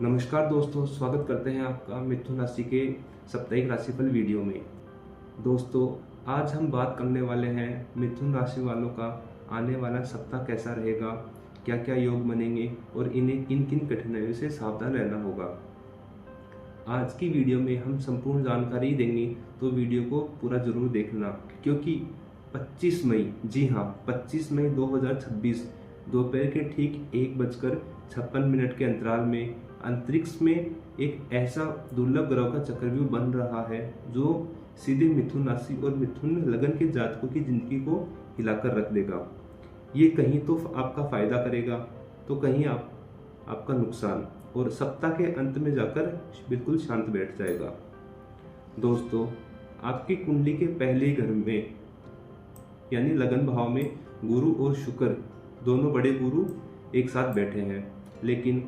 नमस्कार दोस्तों, स्वागत करते हैं आपका मिथुन राशि के साप्ताहिक राशिफल वीडियो में। दोस्तों, आज हम बात करने वाले हैं मिथुन राशि वालों का आने वाला सप्ताह कैसा रहेगा, क्या क्या योग बनेंगे और इन्हें किन किन कठिनाइयों से सावधान रहना होगा। आज की वीडियो में हम संपूर्ण जानकारी देंगे, तो वीडियो को पूरा जरूर देखना, क्योंकि 25 मई, जी हाँ 25 मई 2026 दोपहर के ठीक 1:56 के अंतराल में अंतरिक्ष में एक ऐसा दुर्लभ ग्रह का चक्रव्यूह बन रहा है जो सीधे मिथुन राशि और मिथुन लगन के जातकों की जिंदगी को हिलाकर रख देगा। ये कहीं तो आपका फायदा करेगा, तो कहीं आपका नुकसान, और सप्ताह के अंत में जाकर बिल्कुल शांत बैठ जाएगा। दोस्तों, आपकी कुंडली के पहले घर में यानी लगन भाव में गुरु और शुक्र, दोनों बड़े गुरु एक साथ बैठे हैं, लेकिन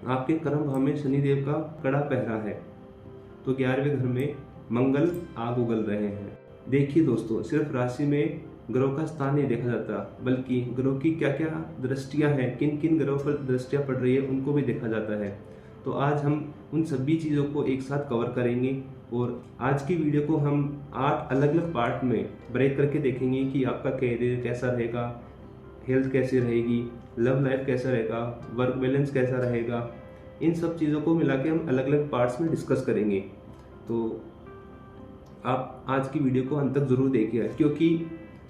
आपके कर्म भाव में शनिदेव का कड़ा पहरा है, तो 11वें घर में मंगल आग उगल रहे हैं। देखिए दोस्तों, सिर्फ राशि में ग्रहों का स्थान नहीं देखा जाता, बल्कि ग्रहों की क्या क्या दृष्टियां हैं, किन किन ग्रहों पर दृष्टियां पड़ रही है, उनको भी देखा जाता है। तो आज हम उन सभी चीज़ों को एक साथ कवर करेंगे, और आज की वीडियो को हम 8 अलग अलग पार्ट में ब्रेक करके देखेंगे कि आपका कैरियर कैसा रहेगा, हेल्थ कैसी रहेगी, लव लाइफ कैसा रहेगा, वर्क बैलेंस कैसा रहेगा। इन सब चीज़ों को मिला के हम अलग अलग पार्ट्स में डिस्कस करेंगे। तो आप आज की वीडियो को अंत तक जरूर देखिए, क्योंकि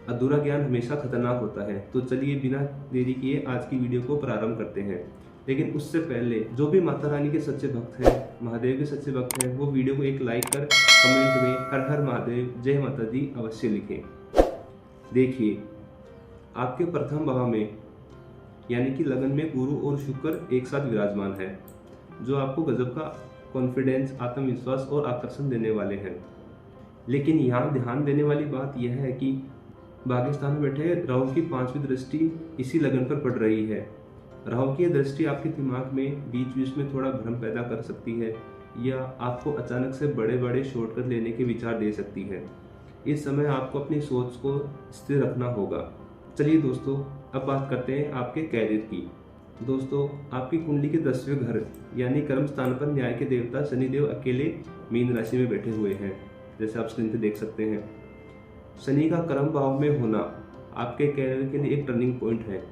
अधूरा ज्ञान हमेशा खतरनाक होता है। तो चलिए बिना देरी किए आज की वीडियो को प्रारंभ करते हैं। लेकिन उससे पहले जो भी माता रानी के सच्चे भक्त हैं, महादेव के सच्चे भक्त हैं, वो वीडियो को एक लाइक कर कमेंट में हर हर महादेव, जय माता दी अवश्य लिखें। देखिए, आपके प्रथम भाव में यानी कि लगन में गुरु और शुक्र एक साथ विराजमान है, जो आपको गजब का कॉन्फिडेंस, आत्मविश्वास और आकर्षण देने वाले हैं। लेकिन यहाँ ध्यान देने वाली बात यह है कि भाग्यस्थान में बैठे राहु की 5वीं दृष्टि इसी लगन पर पड़ रही है। राहु की दृष्टि आपके दिमाग में बीच बीच में थोड़ा भ्रम पैदा कर सकती है, या आपको अचानक से बड़े बड़े शॉर्टकट लेने के विचार दे सकती है। इस समय आपको अपनी सोच को स्थिर रखना होगा। चलिए दोस्तों, अब बात करते हैं आपके कैरियर की। दोस्तों, आपकी कुंडली के 10वें घर यानी कर्म स्थान पर न्याय के देवता शनिदेव अकेले मीन राशि में बैठे हुए हैं, जैसे आप स्क्रीन पे देख सकते हैं। शनि का कर्म भाव में होना आपके कैरियर के लिए एक टर्निंग पॉइंट है।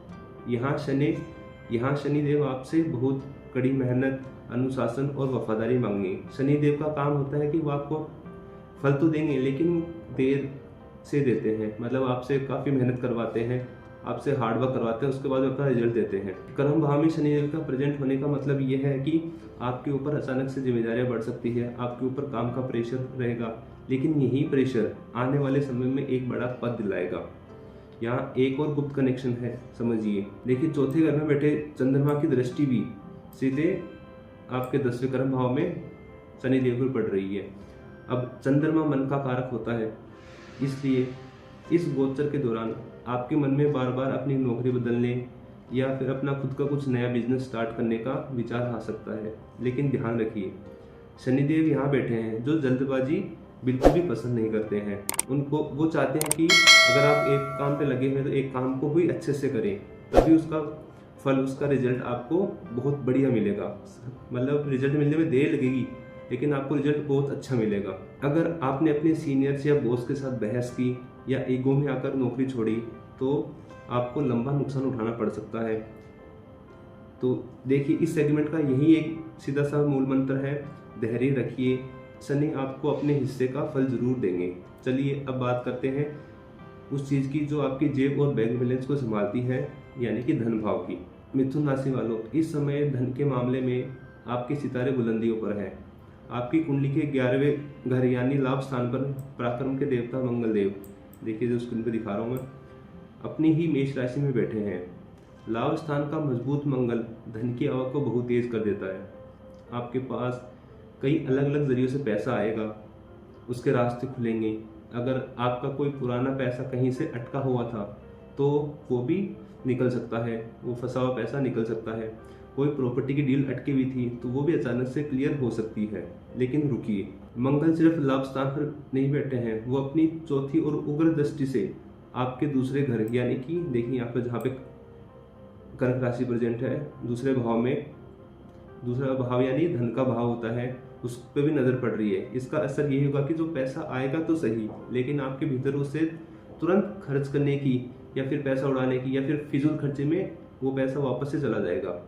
यहाँ शनिदेव आपसे बहुत कड़ी मेहनत, अनुशासन और वफादारी मांगेंगे। शनिदेव का काम होता है कि वो आपको फल तो देंगे, लेकिन देर से देते हैं। मतलब आपसे काफ़ी मेहनत करवाते हैं, आपसे हार्डवर्क करवाते हैं, उसके बाद अपना रिजल्ट देते हैं। कर्म भाव में शनिदेव का प्रेजेंट होने का मतलब यह है कि आपके ऊपर अचानक से जिम्मेदारियां बढ़ सकती है, आपके ऊपर काम का प्रेशर रहेगा, लेकिन यही प्रेशर आने वाले समय में एक बड़ा पद दिलाएगा। यहाँ एक और गुप्त कनेक्शन है, समझिए। देखिए, चौथे घर में बैठे चंद्रमा की दृष्टि भी सीधे आपके 10वें कर्म भाव में शनिदेव पर पड़ रही है। अब चंद्रमा मन का कारक होता है, इसलिए इस गोचर के दौरान आपके मन में बार बार अपनी नौकरी बदलने या फिर अपना खुद का कुछ नया बिजनेस स्टार्ट करने का विचार आ सकता है। लेकिन ध्यान रखिए, शनिदेव यहाँ बैठे हैं जो जल्दबाजी बिल्कुल भी पसंद नहीं करते हैं। वो चाहते हैं कि अगर आप एक काम पे लगे हैं तो एक काम को भी अच्छे से करें, तभी उसका फल, उसका रिजल्ट आपको बहुत बढ़िया मिलेगा। मतलब रिजल्ट मिलने में देर लगेगी, लेकिन आपको रिजल्ट बहुत अच्छा मिलेगा। अगर आपने अपने सीनियर्स या बॉस के साथ बहस की या ईगो में आकर नौकरी छोड़ी, तो आपको लंबा नुकसान उठाना पड़ सकता है। तो देखिए, इस सेगमेंट का यही एक सीधा सा मूल मंत्र है, धैर्य रखिए, शनि आपको अपने हिस्से का फल जरूर देंगे। चलिए अब बात करते हैं उस चीज़ की जो आपकी जेब और बैंक बैलेंस को संभालती है, यानी कि धन भाव की। मिथुन राशि वालों, इस समय धन के मामले में आपके सितारे बुलंदियों पर हैं। आपकी कुंडली के 11वें घर यानी लाभ स्थान पर पराक्रम के देवता मंगल देव, देखिए जो स्क्रीन पर दिखा रहा हूँ मैं, अपनी ही मेष राशि में बैठे हैं। लाभ स्थान का मजबूत मंगल धन की आवक को बहुत तेज कर देता है। आपके पास कई अलग अलग जरियों से पैसा आएगा, उसके रास्ते खुलेंगे। अगर आपका कोई पुराना पैसा कहीं से अटका हुआ था तो वो भी निकल सकता है, वो फंसा हुआ पैसा निकल सकता है। कोई प्रॉपर्टी की डील अटकी हुई थी तो वो भी अचानक से क्लियर हो सकती है। लेकिन रुकिए, मंगल सिर्फ लाभ स्थान पर नहीं बैठे हैं, वो अपनी चौथी और उग्र दृष्टि से आपके दूसरे घर यानी कि देखिए यहाँ पे जहाँ पे कर्क राशि प्रेजेंट है, दूसरे भाव में दूसरा भाव यानी धन का भाव होता है, उस पर भी नज़र पड़ रही है। इसका असर ये होगा कि जो पैसा आएगा तो सही, लेकिन आपके भीतर उसे तुरंत खर्च करने की या फिर पैसा उड़ाने की या फिर फिजूल खर्चे में वो पैसा वापस से चला जाएगा।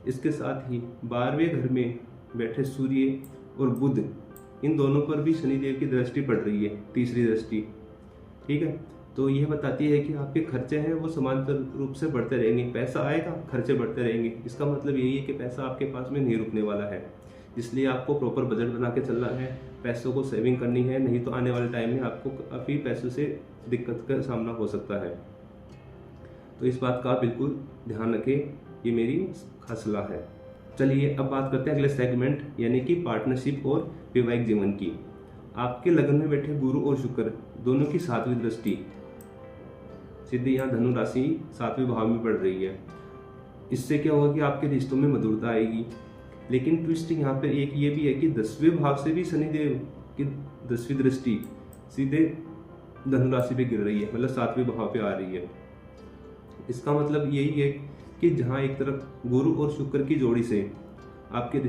इसके साथ ही 12वें घर में बैठे सूर्य और बुध, इन दोनों पर भी शनिदेव की दृष्टि पड़ रही है, तीसरी दृष्टि। ठीक है, तो यह बताती है कि आपके खर्चे हैं वो समांतर रूप से बढ़ते रहेंगे। पैसा आएगा, खर्चे बढ़ते रहेंगे। इसका मतलब यही है कि पैसा आपके पास में नहीं रुकने वाला है, इसलिए आपको प्रॉपर बजट बना के चलना है, पैसों को सेविंग करनी है, नहीं तो आने वाले टाइम में आपको काफ़ी पैसों से दिक्कत का सामना हो सकता है। तो इस बात का बिल्कुल ध्यान रखें, ये मेरी खास सलाह है। चलिए अब बात करते हैं अगले सेगमेंट यानी कि पार्टनरशिप और वैवाहिक जीवन की। आपके लगन में बैठे गुरु और शुक्र दोनों की 7वीं दृष्टि सीधी यहाँ धनु राशि 7वें भाव में पड़ रही है। इससे क्या होगा कि आपके रिश्तों में मधुरता आएगी। लेकिन ट्विस्ट यहाँ पे एक ये भी है कि 10वें भाव से भी शनिदेव की 10वीं दृष्टि सीधे धनु राशि पे गिर रही है, मतलब 7वें भाव पे आ रही है। इसका मतलब यही है कि जहाँ एक तरफ गुरु और शुक्र की जोड़ी से आपके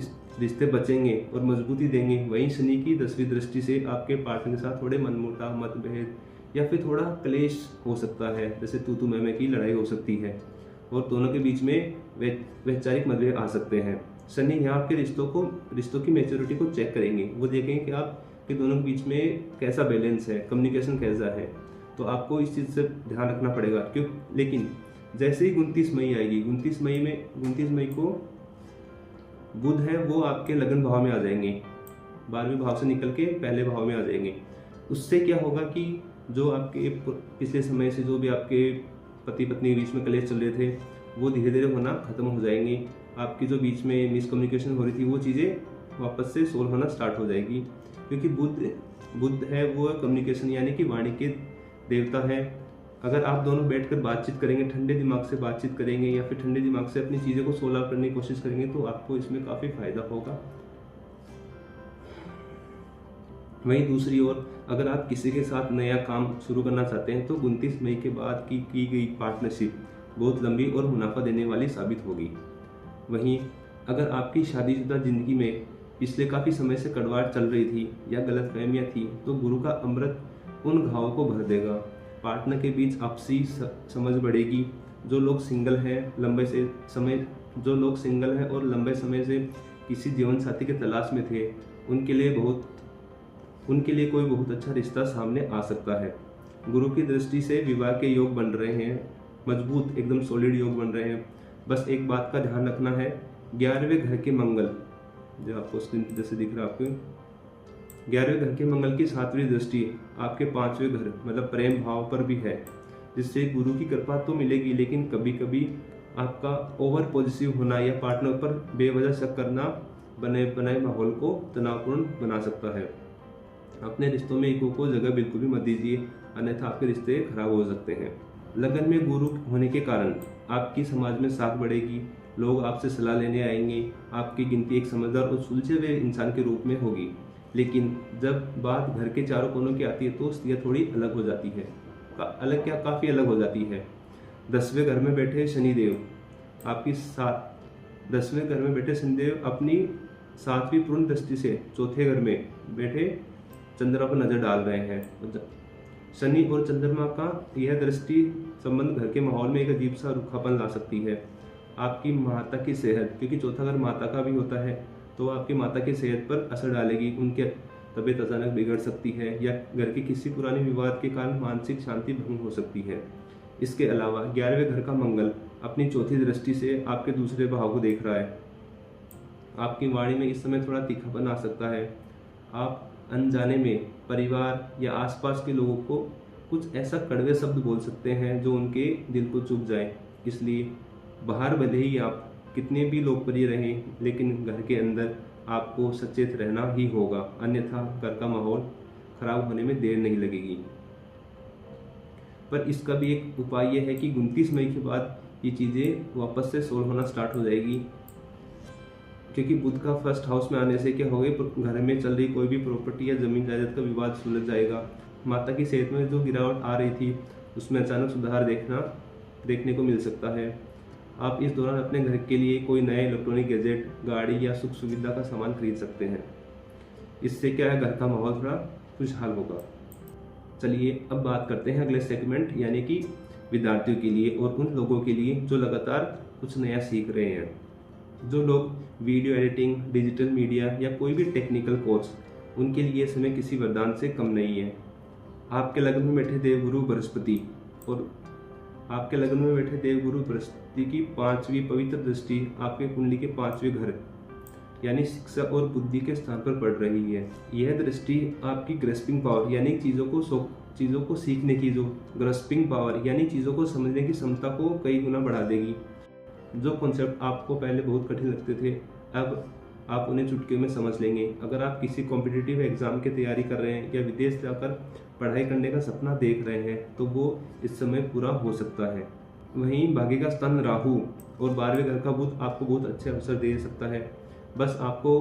रिश्ते बचेंगे और मजबूती देंगे, वहीं शनि की 10वीं दृष्टि से आपके पार्टनर के साथ थोड़े मनमुटाव, मतभेद या फिर थोड़ा क्लेश हो सकता है, जैसे तू मैं की लड़ाई हो सकती है और दोनों के बीच में वैचारिक मतभेद आ सकते हैं। शनि यहाँ आपके रिश्तों की मैच्योरिटी को चेक करेंगे। वो देखेंगे कि आपके दोनों के बीच में कैसा बैलेंस है, कम्युनिकेशन कैसा है। तो आपको इस चीज़ से ध्यान रखना पड़ेगा। क्यों? लेकिन जैसे ही 29 मई आएगी, 29 मई को बुध है वो आपके लगन भाव में आ जाएंगे, 12वें भाव से निकल के पहले भाव में आ जाएंगे। उससे क्या होगा कि जो आपके पिछले समय से जो भी आपके पति पत्नी के बीच में क्लेश चल रहे थे वो धीरे धीरे होना खत्म हो जाएंगे। आपकी जो बीच में मिसकम्युनिकेशन हो रही थी वो चीज़ें वापस से सोल्व होना स्टार्ट हो जाएगी, क्योंकि बुध है वो कम्युनिकेशन यानी कि वाणी के देवता है। अगर आप दोनों बैठकर बातचीत करेंगे, ठंडे दिमाग से बातचीत करेंगे या फिर ठंडे दिमाग से अपनी चीज़ों को सोल्व करने की कोशिश करेंगे तो आपको इसमें काफ़ी फायदा होगा। वहीं दूसरी ओर अगर आप किसी के साथ नया काम शुरू करना चाहते हैं तो 29 मई के बाद की गई पार्टनरशिप बहुत लंबी और मुनाफा देने वाली साबित होगी। वहीं अगर आपकी शादीशुदा जिंदगी में पिछले काफ़ी समय से कड़वाहट चल रही थी या गलतफहमियां थी तो गुरु का अमृत उन घावों को भर देगा। पार्टनर के बीच आपसी समझ बढ़ेगी। जो लोग सिंगल हैं और लंबे समय से किसी जीवन साथी के तलाश में थे उनके लिए कोई बहुत अच्छा रिश्ता सामने आ सकता है। गुरु की दृष्टि से विवाह के योग बन रहे हैं, मजबूत एकदम सॉलिड योग बन रहे हैं। बस एक बात का ध्यान रखना है, 11वें घर के मंगल जो आपको स्क्रीन पर जैसे दिख रहा है, आपको 11वें घर के मंगल की 7वीं दृष्टि आपके 5वें घर मतलब प्रेम भाव पर भी है, जिससे गुरु की कृपा तो मिलेगी, लेकिन कभी कभी आपका ओवर पॉजिटिव होना या पार्टनर पर बेवजह शक करना बनाए माहौल को तनावपूर्ण बना सकता है। अपने रिश्तों में ईगो को जगह बिल्कुल भी मत दीजिए, अन्यथा आपके रिश्ते खराब हो सकते हैं। लगन में गुरु होने के कारण आपकी समाज में साख बढ़ेगी, लोग आपसे सलाह लेने आएंगे, आपकी गिनती एक समझदार और सुलझे हुए इंसान के रूप में होगी। लेकिन जब बात घर के चारों कोनों की आती है तो स्थितियाँ थोड़ी अलग हो जाती है, काफ़ी अलग हो जाती है। 10वें घर में बैठे शनिदेव अपनी 7वीं पूर्ण दृष्टि से 4थे घर में बैठे चंद्रमा पर नजर डाल रहे हैं। शनि और चंद्रमा का यह दृष्टि संबंध घर के माहौल में एक अजीब सा रूखापन ला सकती है। आपकी माता की सेहत, क्योंकि 4था घर माता का भी होता है, तो आपकी माता की सेहत पर असर डालेगी। उनकी तबीयत अचानक बिगड़ सकती है या घर के किसी पुराने विवाद के कारण मानसिक शांति भंग हो सकती है। इसके अलावा 11वें घर का मंगल अपनी 4थी दृष्टि से आपके दूसरे भाव को देख रहा है। आपकी वाणी में इस समय थोड़ा तीखापन आ सकता है। आप अनजाने में परिवार या आसपास के लोगों को कुछ ऐसा कड़वे शब्द बोल सकते हैं जो उनके दिल को चुभ जाए। इसलिए बाहर भले ही आप कितने भी लोकप्रिय रहें, लेकिन घर के अंदर आपको सचेत रहना ही होगा, अन्यथा घर का माहौल खराब होने में देर नहीं लगेगी। पर इसका भी एक उपाय यह है कि 29 मई के बाद ये चीज़ें वापस से सोल्व होना स्टार्ट हो जाएगी, क्योंकि बुध का फर्स्ट हाउस में आने से क्या होगा, घर में चल रही कोई भी प्रॉपर्टी या जमीन जायदाद का विवाद सुलझ जाएगा। माता की सेहत में जो गिरावट आ रही थी उसमें अचानक सुधार देखने को मिल सकता है। आप इस दौरान अपने घर के लिए कोई नए इलेक्ट्रॉनिक गैजेट, गाड़ी या सुख सुविधा का सामान खरीद सकते हैं। इससे क्या है, घर का माहौल थोड़ा खुशहाल होगा। चलिए अब बात करते हैं अगले सेगमेंट यानी कि विद्यार्थियों के लिए और उन लोगों के लिए जो लगातार कुछ नया सीख रहे हैं। जो लोग वीडियो एडिटिंग, डिजिटल मीडिया या कोई भी टेक्निकल कोर्स, उनके लिए समय किसी वरदान से कम नहीं है। आपके लग्न में बैठे देवगुरु बृहस्पति और आपके लग्न में बैठे देवगुरु बृहस्पति की 5वीं पवित्र दृष्टि आपके कुंडली के 5वें घर यानी शिक्षा और बुद्धि के स्थान पर पड़ रही है। यह दृष्टि आपकी ग्रेस्पिंग पावर यानी चीज़ों को सीखने की जो ग्रेस्पिंग पावर यानी चीज़ों को समझने की क्षमता को कई गुना बढ़ा देगी। जो कॉन्सेप्ट आपको पहले बहुत कठिन लगते थे, अब आप उन्हें चुटकियों में समझ लेंगे। अगर आप किसी कॉम्पिटिटिव एग्जाम की तैयारी कर रहे हैं या विदेश जाकर पढ़ाई करने का सपना देख रहे हैं तो वो इस समय पूरा हो सकता है। वहीं भाग्य का स्थान राहु और 12वें घर का बुध आपको बहुत अच्छे अवसर दे सकता है। बस आपको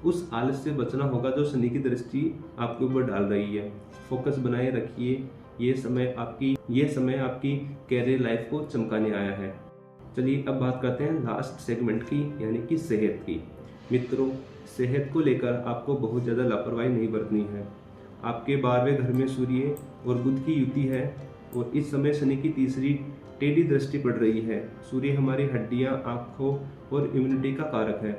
उस आलस से बचना होगा जो शनि की दृष्टि आपके ऊपर डाल रही है। फोकस बनाए रखिए, ये समय आपकी कैरियर लाइफ को चमकाने आया है। चलिए अब बात करते हैं लास्ट सेगमेंट की यानी कि सेहत की। मित्रों, सेहत को लेकर आपको बहुत ज़्यादा लापरवाही नहीं बरतनी है। आपके 12वें घर में सूर्य और बुध की युति है और इस समय शनि की तीसरी टेढ़ी दृष्टि पड़ रही है। सूर्य हमारी हड्डियां, आँखों और इम्यूनिटी का कारक है।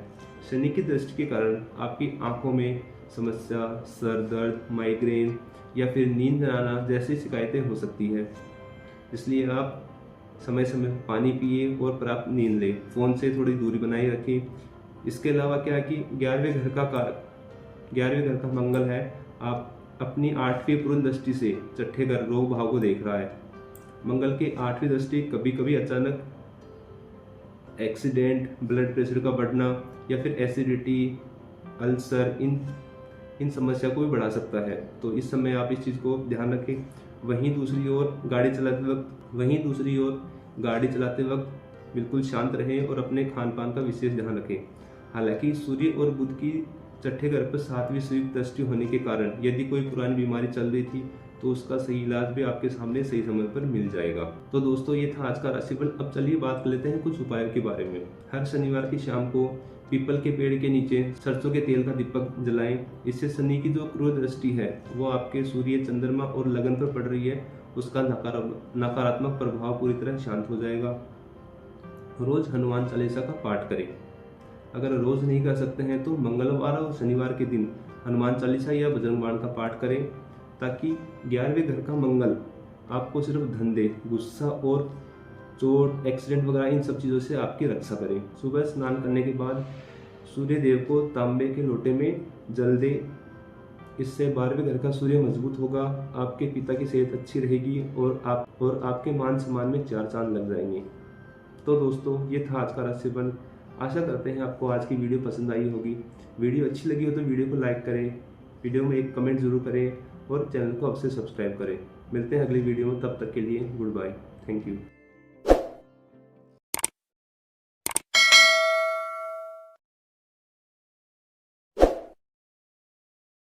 शनि की दृष्टि के कारण आपकी आंखों में समस्या, सर दर्द, माइग्रेन या फिर नींद न आना जैसी शिकायतें हो सकती है। इसलिए आप समय समय पानी पिए और पर्याप्त नींद लें। फ़ोन से थोड़ी दूरी बनाए रखें। इसके अलावा क्या है कि 11वें घर का मंगल है। आप अपनी 8वीं पूर्ण दृष्टि से छठे घर रोग भाव को देख रहा है। मंगल की 8वीं दृष्टि कभी कभी अचानक एक्सीडेंट, ब्लड प्रेशर का बढ़ना या फिर एसिडिटी, अल्सर इन समस्या को भी बढ़ा सकता है। तो इस समय आप इस चीज़ को ध्यान रखें। वहीं दूसरी ओर गाड़ी चलाते वक्त बिल्कुल शांत रहें और अपने खान पान का विशेष ध्यान रखें। हालांकि सूर्य और बुध की छठे घर पर 7वीं संयुक्त दृष्टि होने के कारण यदि कोई पुरानी बीमारी चल रही थी तो उसका सही इलाज भी आपके सामने सही समय पर मिल जाएगा। तो दोस्तों, ये था आज का राशिफल। अब चलिए बात कर लेते हैं कुछ उपायों के बारे में। हर शनिवार की शाम को पीपल के पेड़ के नीचे सरसों के तेल का दीपक जलाएं। इससे शनि की जो क्रूर दृष्टि है वो आपके सूर्य, चंद्रमा और लगन पर पड़ रही है, उसका नकारात्मक प्रभाव पूरी तरह शांत हो जाएगा। रोज हनुमान चालीसा का पाठ करें। अगर रोज नहीं कर सकते हैं तो मंगलवार और शनिवार के दिन हनुमान चालीसा या बजरंग बाण का पाठ करें, ताकि 11वें घर का मंगल आपको सिर्फ धंधे, गुस्सा और चोट, एक्सीडेंट वगैरह इन सब चीज़ों से आपकी रक्षा करें। सुबह स्नान करने के बाद सूर्य देव को तांबे के लोटे में जल दें। इससे 12वें घर का सूर्य मजबूत होगा, आपके पिता की सेहत अच्छी रहेगी और आपके मान सम्मान में 4 चांद लग जाएंगे। तो दोस्तों, ये था आज का राशिफल। आशा करते हैं आपको आज की वीडियो पसंद आई होगी। वीडियो अच्छी लगी हो तो वीडियो को लाइक करें, वीडियो में एक कमेंट जरूर करें और चैनल को अब से सब्सक्राइब करें। मिलते हैं अगली वीडियो में, तब तक के लिए गुड बाय। Thank you.